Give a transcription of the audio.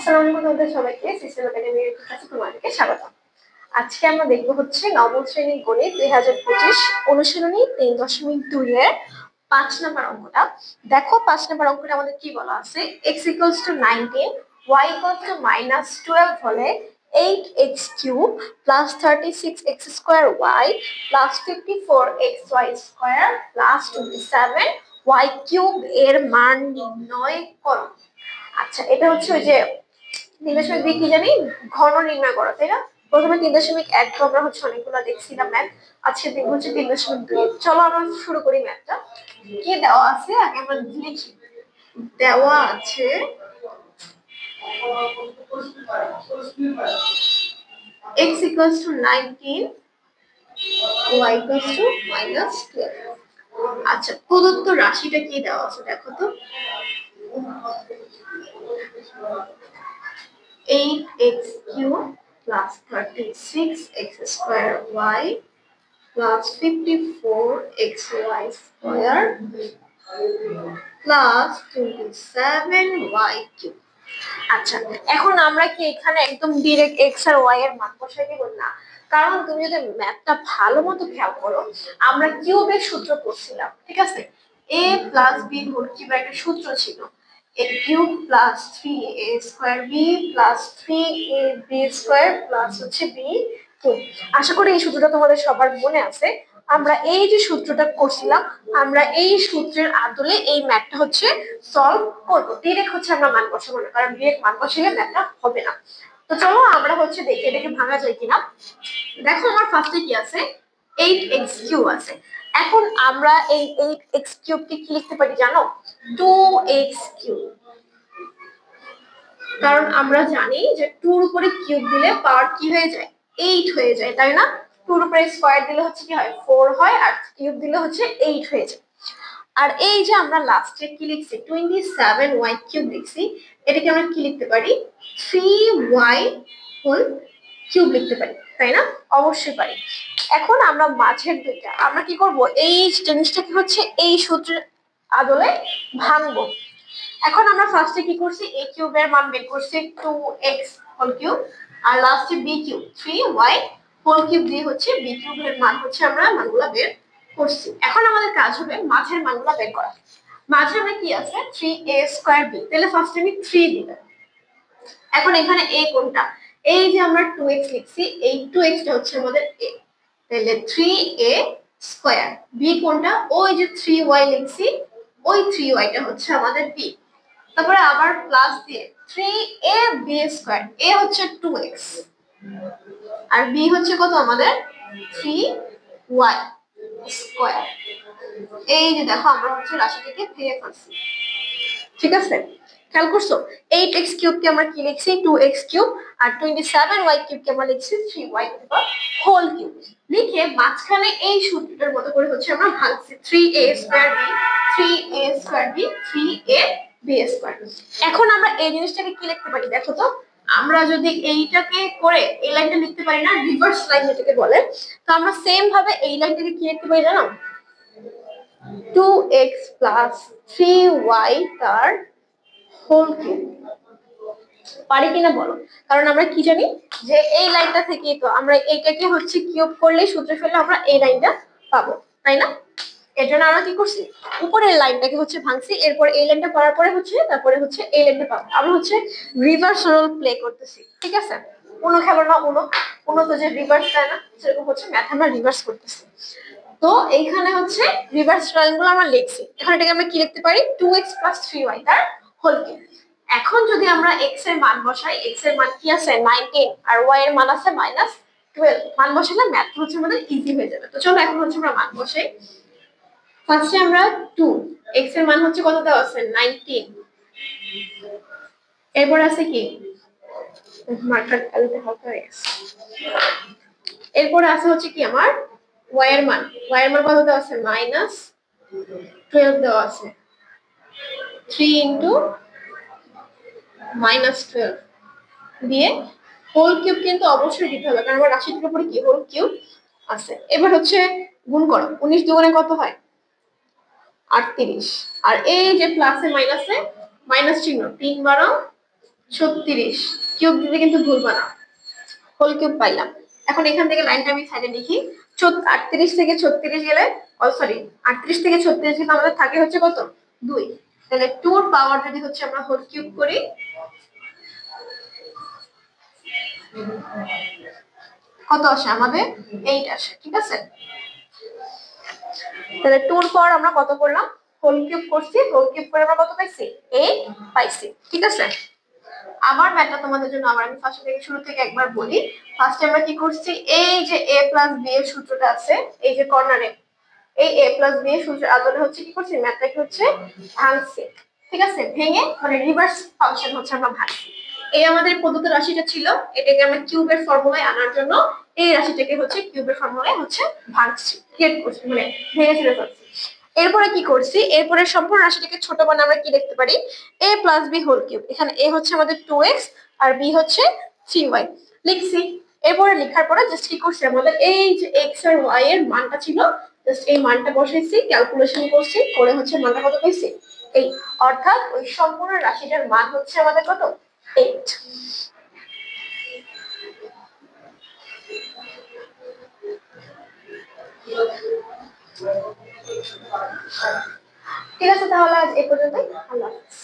আসসালামু আলাইকুম তোমাদের সবাইকে সিস্টেম একাডেমির কাছে তোমাদেরকে স্বাগত। আজকে আমরা দেখব হচ্ছে নবম শ্রেণীর গণিত 2025 অনুশীলনী 3.2 এর 5 নম্বর অঙ্কটা। দেখো 5 নম্বর অঙ্কটা আমাদের কি বলা আছে, x = 19 y = -12 হলে 8x³ plus 36x² plus 54xy² plus 27y³ এর মান নির্ণয় করো। আচ্ছা, এটা হচ্ছে ওই যে 3.2 কি জানি ঘন নির্ণয় করা, তাই না? প্রথমে 3.1 তো আমরা হচ্ছে অনেকগুলো দেখছিলাম ম্যাথ। আজকে দেখবো হচ্ছে 3.2। চলো আমরা শুরু করি ম্যাথটা। কি দেওয়া আছে আগে আমরা লিখি। দেওয়া আছে x = 19 y = -12। আচ্ছা, প্রদত্ত রাশিটা কি দেওয়া আছে দেখো তো। 8x³ plus 36x² plus 54xy² plus 27y³। আচ্ছা, এখন আমরা কি এখানে একদম ডাইরেক্ট x আর y এর মান বসাই দেব না, কারণ তুমি যদি ম্যাথটা ভালো মতো খেয়াল করো, আমরা কিউবের সূত্র পড়ছিলাম, ঠিক আছে? a + b হোল কিউবের একটা সূত্র ছিল, a³ plus 3a²b plus 3ab² plus হচ্ছে b³। আশা করি এই সূত্রটা তোমাদের সবার মনে আছে। আমরা এই যে সূত্রটা করছিলাম, আমরা এই সূত্রের আদলে এই ম্যাথটা হচ্ছে সলভ করব। ডিরেক্ট হচ্ছে আমরা মান বসাবো না, কারণ ডিরেক্ট মান বসালে ম্যাথটা হবে না। তো চলো আমরা হচ্ছে দেখি এটাকে ভাঙা যায় কিনা। দেখো আমার ফার্স্টে কি আছে, 8x³ আছে। এখন আমরা এই 8x³ কে কি লিখতে পারি জানো? 2x³। কারণ আমরা জানি যে 2 এর উপরে কিউব দিলে পাওয়ার কি হয়ে যায়, 8 হয়ে যায়, তাই না? 2 এর উপরে স্কয়ার দিলে হচ্ছে কি হয়, 4 হয়, আর কিউব দিলে হচ্ছে 8 হয়ে যায়। আর এই যে আমরা লাস্টে কি লিখছি, 27y³ লিখছি, এটাকে আমরা কি লিখতে পারি, 3y³ লিখতে পারি, তাই না? অবশ্যই পারি। এখন আমরা মাঝের দুইটা আমরা কি করব, এই জিনিসটাকে হচ্ছে এই সূত্রের আদলে ভাঙবো। এখন আমরা ফার্স্টে কি করছি, a³ এর মান বের করছি 2x³ আর লাস্টে b³ 3y³ দিয়ে হচ্ছে b³ এর মান হচ্ছে আমরা মানগুলো বের করছি। এখন আমাদের কাজ হবে মাঝের মানগুলো বের করা। মাঝে আমরা কি আছে, 3a²b, তাহলে ফার্স্টে আমি 3 দিলাম। এখন এখানে a কোনটা, এই যে আমরা 2x লিখছি, এই 2x টা হচ্ছে আমাদের a, তাহলে 3a²। b কোনটা, ওই যে 3y লিখছি, ওই 3y টা হচ্ছে আমাদের b। তারপরে আবার প্লাস দিয়ে 3ab², a হচ্ছে 2x আর b হচ্ছে কত আমাদের 3y²। এই যে দেখো আমরা হচ্ছে রাশিটিকে ফেলে ফেলছি, ঠিক আছে? খেয়াল করছো, 8x³ কে আমরা কি লিখছি, 2x³ আর 27y³ কে আমরা লিখছি 3y³ লিখে মাঝখানে এই সূত্রটার মতো করে হচ্ছে আমরা ভাঙছি 3a²b 3a²b 3ab²। এখন আমরা এই জিনিসটাকে কি লিখতে পারি দেখো তো, আমরা যদি এইটাকে করে এই লাইনটা লিখতে পারি না, রিভার্স লাইন যেটাকে বলে, তো আমরা সেম ভাবে এই লাইনটাকে কি লিখতে পারি জানো, 2x plus 3y তার হোল কিউব। পারি কিনা বলো? কারণ আমরা কি জানি যে এই লাইনটা থেকে তো আমরা এইটাকে হচ্ছে কিউব করলে সূত্রে ফেললে আমরা এই লাইনটা পাবো, তাই না? এর জন্য আমরা কি করছি, উপরের লাইনটাকে হচ্ছে ভাঙছি, এরপর এই লাইনটা করার পরে হচ্ছে তারপরে হচ্ছে এই লাইনটা পাবো। আমরা হচ্ছে রিভার্স রোল প্লে করতেছি, ঠিক আছে? উনো খেলো না, উনো তো যে রিভার্স দেয় না, সেরকম হচ্ছে ম্যাথ আমরা রিভার্স করতেছি। তো এইখানে হচ্ছে রিভার্স লাইনগুলো আমরা লিখছি। এখন এটাকে আমরা কি লিখতে পারি, 2x plus 3y তার হোল কিউব। এখন যদি আমরা x এর মান বসাই, x এর মান কি আছে 19 আর y এর মান আছে -12, মান বসালে ম্যাথ হচ্ছে আমাদের ইজি হয়ে যাবে। তো চলো এখন হচ্ছে আমরা মান বসাই। ফার্স্টে আমরা 2, x এর মান হচ্ছে কত দেওয়া আছে 19, এরপর আছে কি মার্কার আলুতে হালকা x, এরপর আছে হচ্ছে কি আমার y এর মান কত দেওয়া আছে -12 দেওয়া আছে, 3 into -12 দিয়ে হোল কিউব কিন্তু অবশ্যই দিতে হবে, কারণ আমার রাশিটির উপরে কি হোল কিউব আছে। এবার হচ্ছে গুণ করো, 19 দুগুণে কত হয় 38, আর এই যে প্লাসে মাইনাসে মাইনাস চিহ্ন, 3 12 36 কিউব দিতে কিন্তু ভুলবা না, হোল কিউব পাইলাম। এখন এখান থেকে লাইনটা আমি সাইডে লিখি। 38 থেকে 36 গেলে, সরি, 38 থেকে 36 গেলে আমাদের থাকে হচ্ছে কত, 2। তাহলে 2 এর পাওয়ার যদি হচ্ছে আমরা হোল কিউব করি, কত আসে আমাদের, 8 আসে। ঠিক আছে, তাহলে 2 এর পাওয়ার আমরা কত করলাম, হোল কিউব করছি, হোল কিউব করে আমরা কত পাইছি, 8 পাইছি। ঠিক আছে, আবার ম্যাথটা তোমাদের জন্য আবার আমি ফার্স্ট থেকে শুরু থেকে একবার বলি। ফার্স্টে আমরা কি করছি, এই যে a প্লাস b এর সূত্রটা আছে, এই যে কর্নারে, এই a প্লাস b এর সূত্রের আদলে হচ্ছে কি করছি, ম্যাথটাকে হচ্ছে ভাঙছি। ঠিক আছে, ভেঙে মানে রিভার্স ফাংশন হচ্ছে আমরা ভাঙছি। এই আমাদের প্রদত্ত রাশিটা ছিল, এটাকে আমরা কিউবের ফর্মুলায় আনার জন্য এই রাশিটাকে হচ্ছে কিউবের ফর্মুলায় হচ্ছে ভাঙছি, ক্রিয়েট করছি, মানে ভেঙে চলে যাচ্ছি। এরপরে কি করছি, এরপরে সম্পূর্ণ রাশিটাকে ছোট বানায় আমরা কি লিখতে পারি, a plus b whole cube. এখানে a হচ্ছে আমাদের 2x আর b হচ্ছে 3y লিখছি। এরপরে লেখার পরে জাস্ট কি করছি, আমাদের এই যে x আর y এর মানটা ছিল, জাস্ট এই মানটা বসাইছি, ক্যালকুলেশন করছি, করে হচ্ছে মানটা কত পেয়েছি, এই, অর্থাৎ ওই সম্পূর্ণ রাশিটার মান হচ্ছে আমাদের কত, 8। ঠিক আছে, তাহলে আজ এই পর্যন্তই, আল্লাহ হাফেজ।